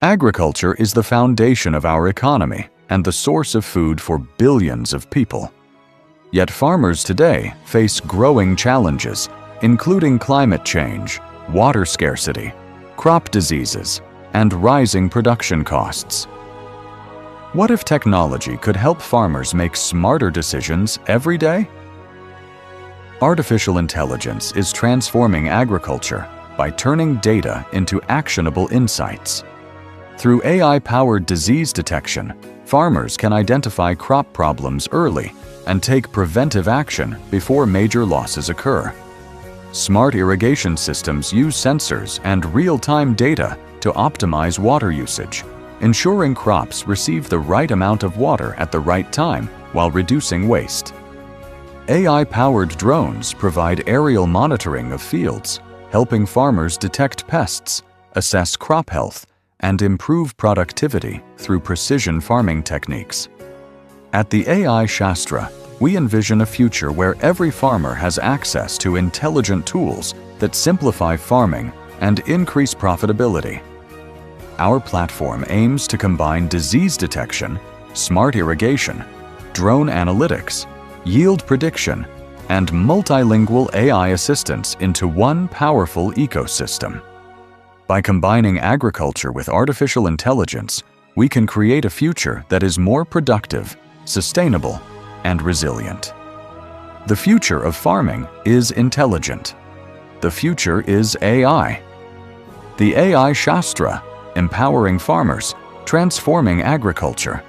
Agriculture is the foundation of our economy and the source of food for billions of people. Yet farmers today face growing challenges, including climate change, water scarcity, crop diseases, and rising production costs. What if technology could help farmers make smarter decisions every day? Artificial intelligence is transforming agriculture by turning data into actionable insights. Through AI-powered disease detection, farmers can identify crop problems early and take preventive action before major losses occur. Smart irrigation systems use sensors and real-time data to optimize water usage, ensuring crops receive the right amount of water at the right time while reducing waste. AI-powered drones provide aerial monitoring of fields, helping farmers detect pests, assess crop health, and improve productivity through precision farming techniques. At the AI Shastra, we envision a future where every farmer has access to intelligent tools that simplify farming and increase profitability. Our platform aims to combine disease detection, smart irrigation, drone analytics, yield prediction, and multilingual AI assistance into one powerful ecosystem. By combining agriculture with artificial intelligence, we can create a future that is more productive, sustainable, and resilient. The future of farming is intelligent. The future is AI. The AI Shastra, empowering farmers, transforming agriculture.